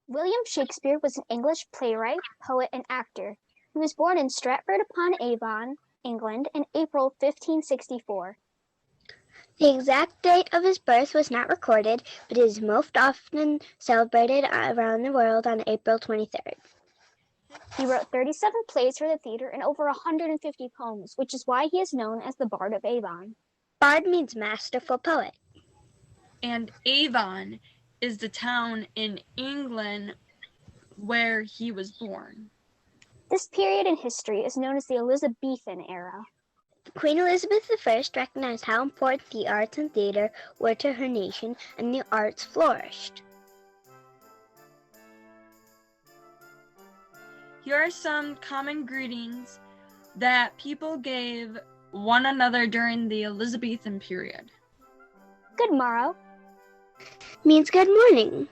William Shakespeare was an English playwright, poet, and actor. He was born in Stratford-upon-Avon, England, in April 1564. The exact date of his birth was not recorded, but it is most often celebrated around the world on April 23rd. He wrote 37 plays for the theater and over 150 poems, which is why he is known as the Bard of Avon. Bard means masterful poet. And Avon is the town in England where he was born. This period in history is known as the Elizabethan era. Queen Elizabeth I recognized how important the arts and theater were to her nation, and the arts flourished. Here are some common greetings that people gave one another during the Elizabethan period. Good morrow means good morning.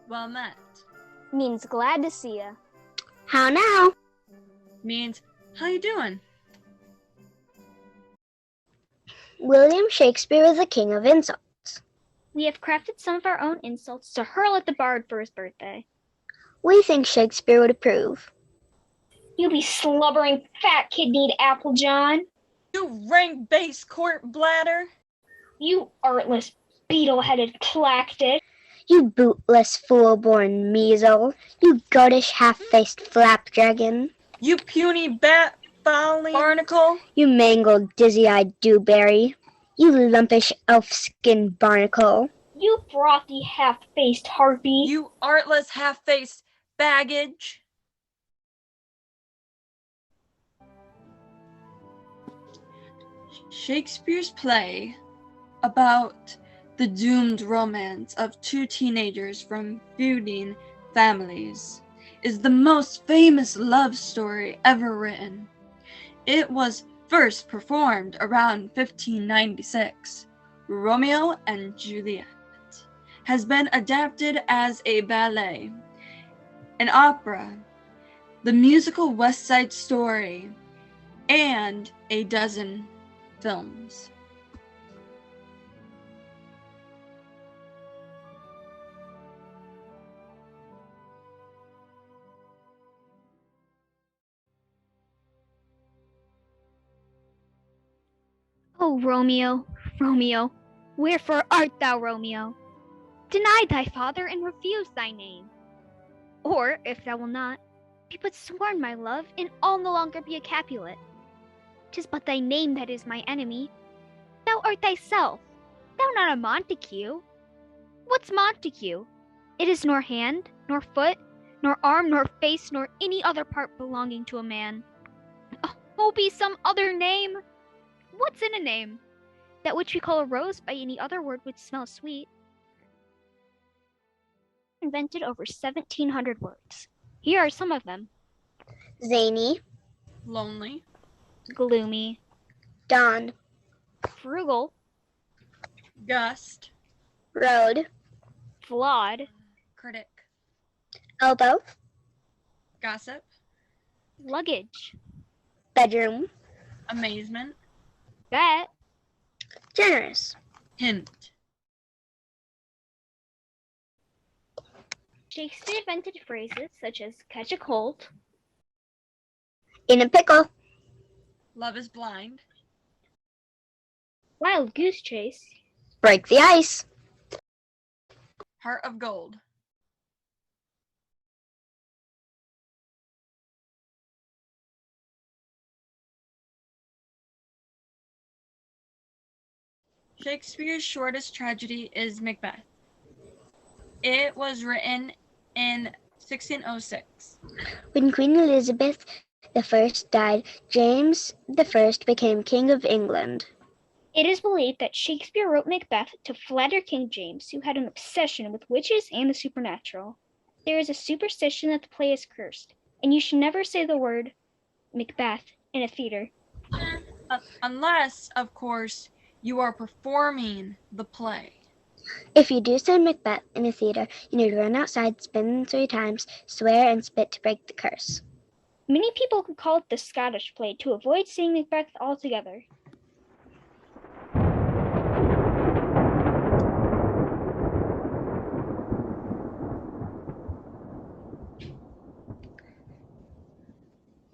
Well met means glad to see ya. How now means how you doing. William Shakespeare was the king of insults. We have crafted some of our own insults to hurl at the bard for his birthday. We think Shakespeare would approve. You be slubbering fat-kidneyed Applejohn. You rank-based court bladder. You artless beetle-headed Clactus. You bootless fool-born measle. You goatish half-faced flapdragon. You puny bat-fouling barnacle. You mangled dizzy-eyed dewberry. You lumpish elf-skinned barnacle. You frothy half-faced harpy. You artless half-faced baggage. Shakespeare's play about the doomed romance of two teenagers from feuding families is the most famous love story ever written. It was first performed around 1596. Romeo and Juliet has been adapted as a ballet, an opera, the musical West Side Story, and a dozen films. O Romeo, Romeo, wherefore art thou, Romeo? Deny thy father and refuse thy name. Or, if thou wilt not, be but sworn my love, and I'll no longer be a Capulet. 'Tis but thy name that is my enemy. Thou art thyself, thou not a Montague. What's Montague? It is nor hand, nor foot, nor arm, nor face, nor any other part belonging to a man. Oh, be some other name! What's in a name? That which we call a rose by any other word would smell sweet. Invented over 1,700 words. Here are some of them. Zany, Lonely, gloomy, dawn, frugal, gust, road, flawed, critic, elbow, gossip, luggage, bedroom, amazement, bet, generous. hint. Shakespeare invented phrases such as catch a cold, In a pickle, Love is blind, wild goose chase, break the ice. heart of gold. Shakespeare's shortest tragedy is Macbeth. It was written in 1606. When Queen Elizabeth I died, James I became King of England. It is believed that Shakespeare wrote Macbeth to flatter King James, who had an obsession with witches and the supernatural. There is a superstition that the play is cursed, and you should never say the word Macbeth in a theater. Unless, of course, you are performing the play. If you do say Macbeth in a theater, you need to run outside, spin 3 times, swear, and spit to break the curse. Many people could call it the Scottish play to avoid saying Macbeth altogether.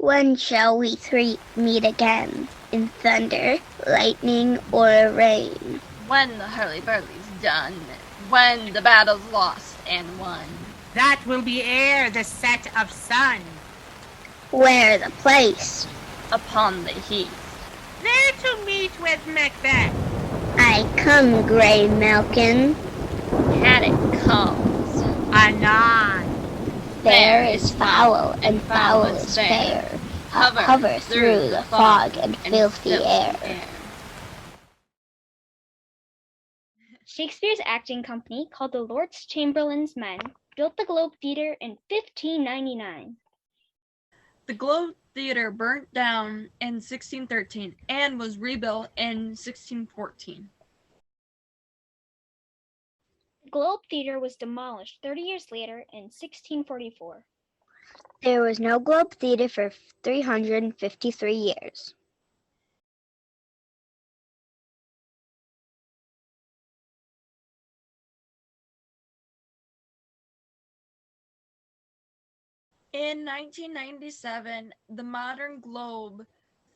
When shall we three meet again? In thunder, lightning, or rain? When the hurly-burly's done, when the battle's lost and won. That will be ere the set of sun. Where the place? Upon the heath. There to meet with Macbeth. I come, grey Malkin. Had it comes. Anon. Fair is foul, and foul is fair. Hover through the fog and filthy air. Shakespeare's acting company, called the Lord Chamberlain's Men, built the Globe Theatre in 1599. The Globe Theatre burnt down in 1613 and was rebuilt in 1614. The Globe Theatre was demolished 30 years later in 1644. There was no Globe Theatre for 353 years. In 1997, the modern Globe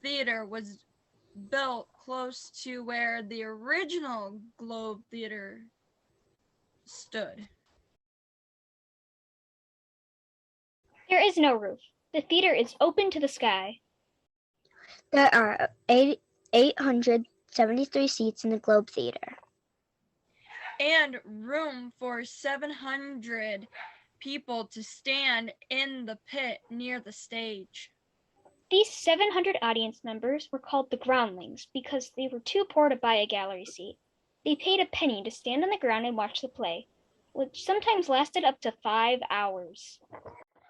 Theatre was built close to where the original Globe Theatre stood. There is no roof. The theatre is open to the sky. There are 873 seats in the Globe Theatre. And room for 700 people to stand in the pit near the stage. These 700 audience members were called the groundlings because they were too poor to buy a gallery seat. They paid a penny to stand on the ground and watch the play, which sometimes lasted up to 5 hours.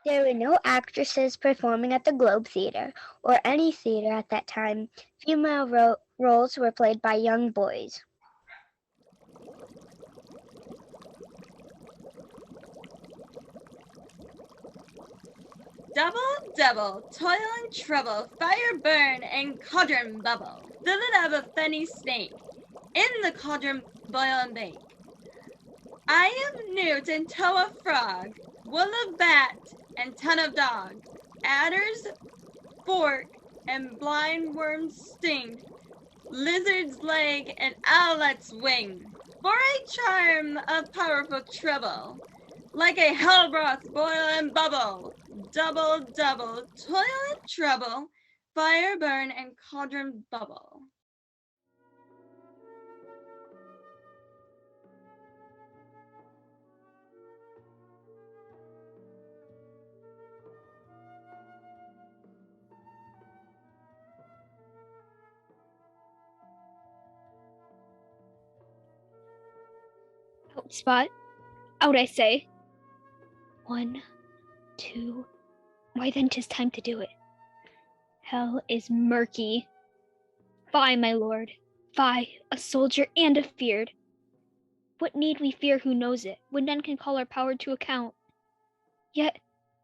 There were no actresses performing at the Globe Theatre or any theatre at that time. Female roles were played by young boys. Double, double, toil and trouble, fire burn and cauldron bubble. Villain of a fenny snake, in the cauldron boil and bake. I am newt and toe of frog, wool of bat and ton of dog. Adders fork and blind worms sting, lizard's leg and owlet's wing. For a charm of powerful trouble, like a hell broth boil and bubble. Double, double, toil and trouble, fire burn and cauldron bubble. Out, Spot. Out, I say. 1, 2. Why then 'tis time to do it. Hell is murky. Fie, my lord. Fie, a soldier and afeard. What need we fear who knows it, when none can call our power to account? Yet,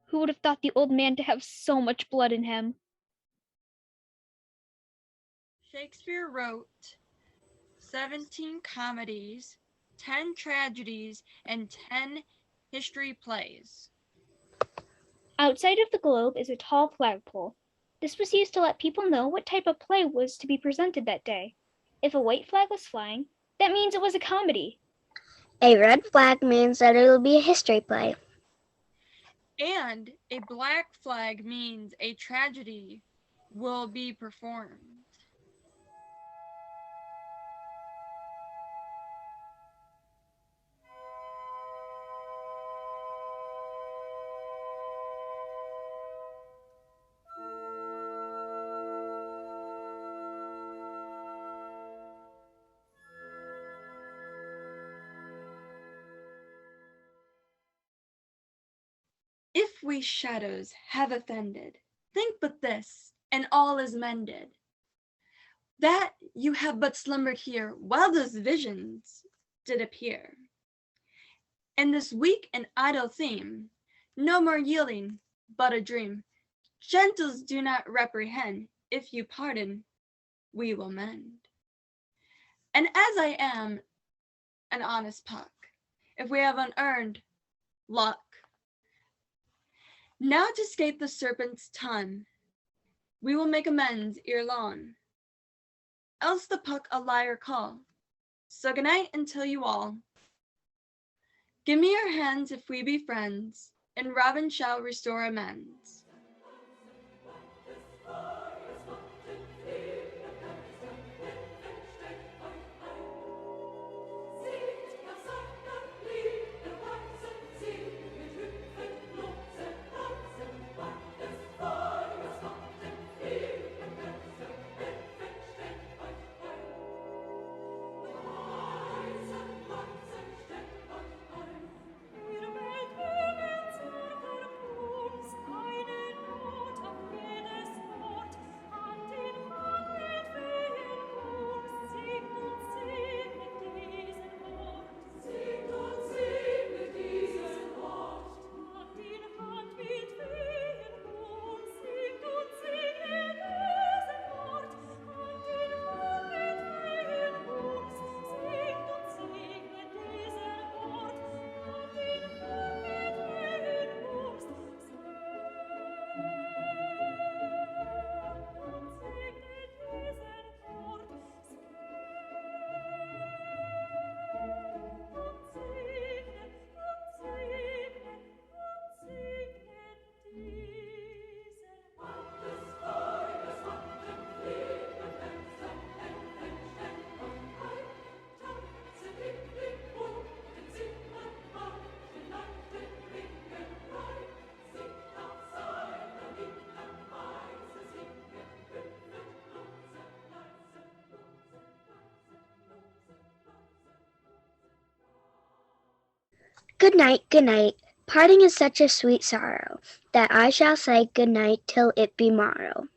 who would have thought the old man to have so much blood in him? Shakespeare wrote 17 comedies, 10 tragedies, and 10 history plays. Outside of the globe is a tall flagpole. This was used to let people know what type of play was to be presented that day. If a white flag was flying, that means it was a comedy. A red flag means that it will be a history play. And a black flag means a tragedy will be performed. If we shadows have offended, think but this, and all is mended. That you have but slumbered here while those visions did appear. And this weak and idle theme, no more yielding, but a dream. Gentles do not reprehend, if you pardon, we will mend. And as I am an honest puck, if we have unearned luck, now to escape the serpent's tongue, We will make amends ere long, else the puck a liar call. So good night until you all. Give me your hands if we be friends, and Robin shall restore amends. Good night, good night. Parting is such a sweet sorrow, that I shall say good night till it be morrow.